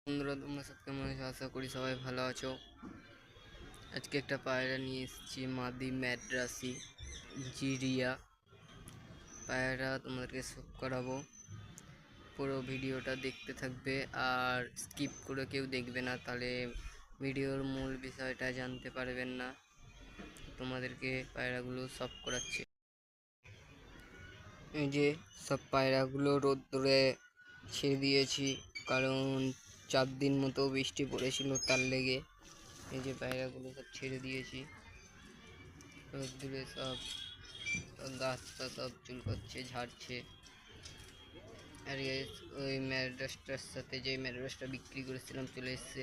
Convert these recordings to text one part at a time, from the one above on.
বন্ধুরা, তোমরা সব কেমন আছো? আশা করি সবাই ভালো আছো। আজকে একটা পায়রা নিয়ে এসেছি, মাদি ম্যাড্রাসি জিরিয়া পায়রা। তোমাদেরকে শো করাবো, পুরো ভিডিওটা দেখতে থাকবে আর স্কিপ করে কেউ দেখবে না, তাহলে ভিডিওর মূল বিষয়টা জানতে পারবেন না। তোমাদেরকে পায়রাগুলো সব করাচ্ছে। এই যে সব পায়রাগুলো রোদ্দুরে ছেড়ে দিয়েছি, কারণ 4 দিন মতো বৃষ্টি পড়েছিল, তার লেগে এই যে পায়রাগুলো সব ছেড়ে দিয়েছি রোদ্দুরে। সব গাছটা সব চুলকাচ্ছে, ঝাড়ছে। আর ওই ম্যাড্রাসটার সাথে যে ম্যাড্রাসটা বিক্রি করেছিলাম চলে এসছে,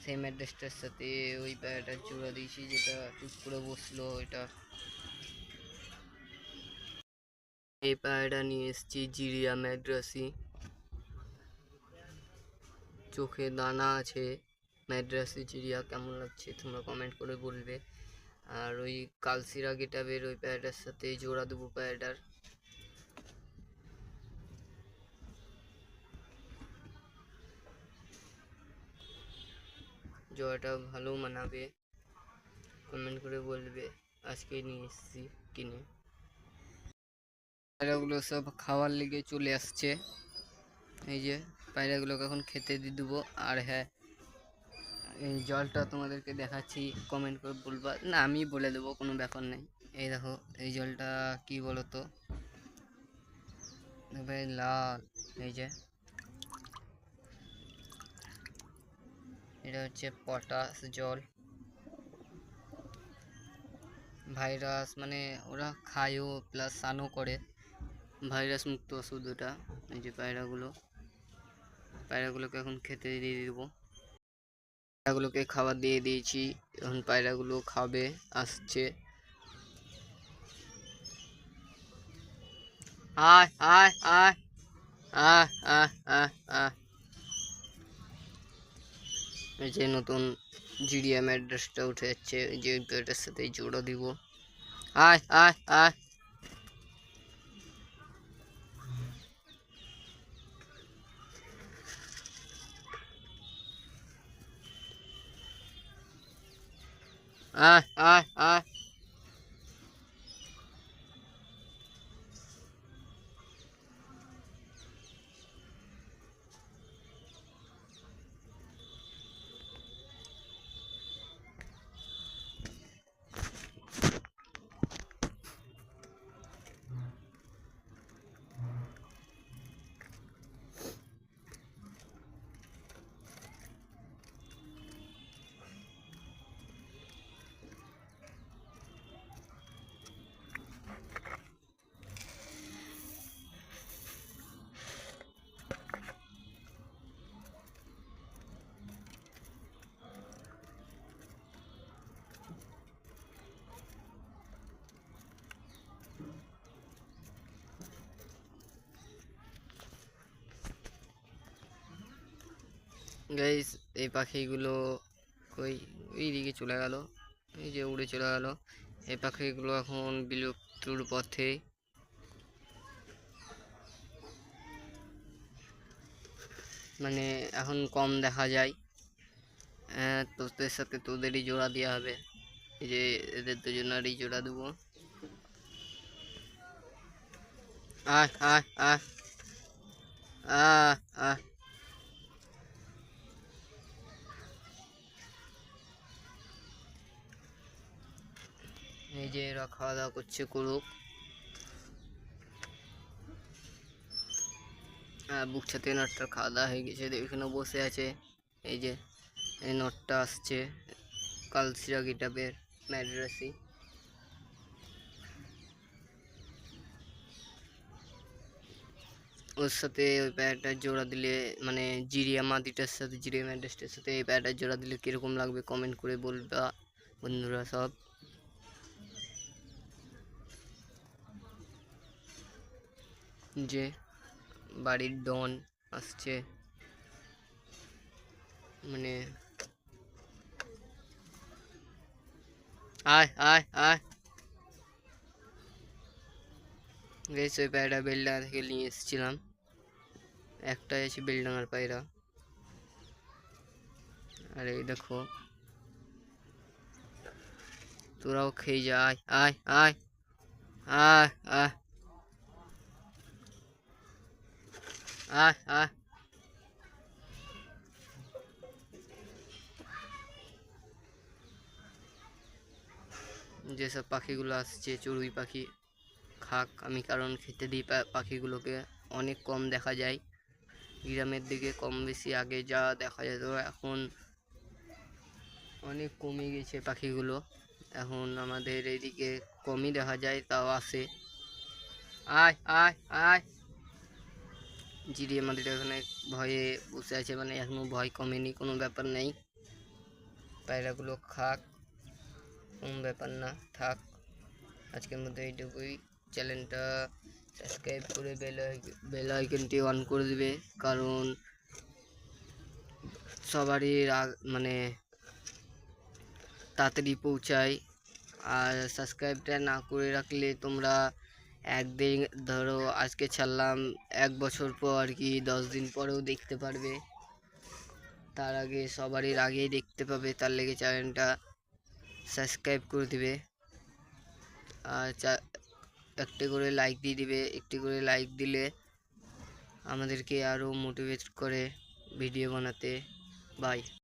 সেই ম্যাড্রাসটার সাথে ওই পায়রাটার জোড়া দিয়েছি, যেটা চুপ করে বসলো। এটা এই পায়রাটা নিয়ে এসেছি জিরিয়া ম্যাড্রাসি। চোখে দানা আছে। ম্যাড্রাসি জিরিয়া কেমন লাগছে তোমরা কমেন্ট করে বলবে। আর ওই কালসিরা গেটাবের ওই পায়রাটার সাথে জোড়া দেবো পায়রাটার। জোড়াটা ভালো মানাবে, কমেন্ট করে বলবে। আজকে নিয়ে এসেছি কিনে। পায়রাগুলো সব খাওয়ার লেগে চলে আসছে। এই যে পায়রাগুলোকে এখন খেতে দিয়ে দেবো। আর হ্যাঁ, এই জলটা তোমাদেরকে দেখাচ্ছি, কমেন্ট করে বলবা। না, আমি বলে দেবো, কোনো ব্যাপার নেই। এই দেখো, এই জলটা কি বলো তো, ভাই লাল। এই যে এটা হচ্ছে পটাশ জল। ভাইরাস মানে ওরা খায়ও প্লাস স্নানও করে, ভাইরাস মুক্ত ওষুধ ওটা। এই যে পায়রাগুলোকে এখন খেতে দিয়ে দেবো। পায়রাগুলোকে খাবার দিয়ে দিয়েছি, এখন পায়রাগুলো খাবে, আসছে। আয় আয় আয় আহ আহ আহ আহ এই যে নতুন জিডিএ অ্যাড্রেসটা উঠে যাচ্ছে, যে এটার সাথে জোড়া দিব। আয় আয় আয় আয় আয় আয় গাইস, এই পাখিগুলো কই, ওই দিকে চলে গেল, এই যে উড়ে চলে গেল। এই পাখিগুলো এখন বিলুপ্তির পথে। মানে এখন কম দেখা যায়। তোদের সাথে তোদেরই জোড়া দেওয়া হবে। এই যে এদের দুজনেরই জোড়া দেবো। আয় আয় আয় আহ আহ এই যে এরা খাওয়া দাওয়া করছে, করুক। বুক ছাতে নটটার খাওয়া দাওয়া হয়ে গেছে, এখানে বসে আছে। এই যে এই নটটা আসছে, কালসিরা গিটাবের ম্যাড্রাসি। ওর সাথে ওই প্যাডটার জোড়া দিলে, মানে জিরিয়া মাদিটার সাথে, জিরিয়া ম্যাড্রাসটার সাথে এই প্যাডটার জোড়া দিলে কীরকম লাগবে কমেন্ট করে বলবা বন্ধুরা সব। যে বাড়ির ডন আসছে, মানে আয় আয় আয় গেছে। ওই পায়রা বেলডাঙ্গা থেকে নিয়ে এসেছিলাম, একটাই আছে বেলডাঙ্গার পায়রা। আর এই দেখো, তোরাও খেয়ে যা। আয় আয় আয় আয় আয় আয় আয়। যেসব পাখিগুলো আসছে চড়ুই পাখি খাক, আমি কারণ খেতে দিই পাখিগুলোকে। অনেক কম দেখা যায় গ্রামের দিকে, কম বেশি আগে যা দেখা যেত এখন অনেক কমে গেছে পাখিগুলো। এখন আমাদের এদিকে কমই দেখা যায়, তাও আসে। আয় আয় আয়। জিরি আমাদের এখানে ভয়ে বসে আছে, মানে এখনো ভয় কমেনি, কোনো ব্যাপার নেই। পায়রাগুলো খাক, কোনো ব্যাপার না, থাক। আজকের মতো এইটুকুই। চ্যানেলটা সাবস্ক্রাইব করে বেল আইকনটি অন করে দিবে, কারণ সবারই মানে তাড়াতাড়ি পৌঁছায়। আর সাবস্ক্রাইবটা না করে রাখলে তোমরা একদিন, ধরো আজকে ছাড়লাম, 1 বছর পর কি 10 দিন পরেও দেখতে পারবে। তার আগে সবারই আগেই দেখতে পাবে, তার লেগে চ্যানেলটা সাবস্ক্রাইব করে দিবে। আর একটি করে লাইক দিয়ে দিবে। একটি করে লাইক দিলে আমাদেরকে আরও মোটিভেট করে ভিডিও বানাতে। বাই।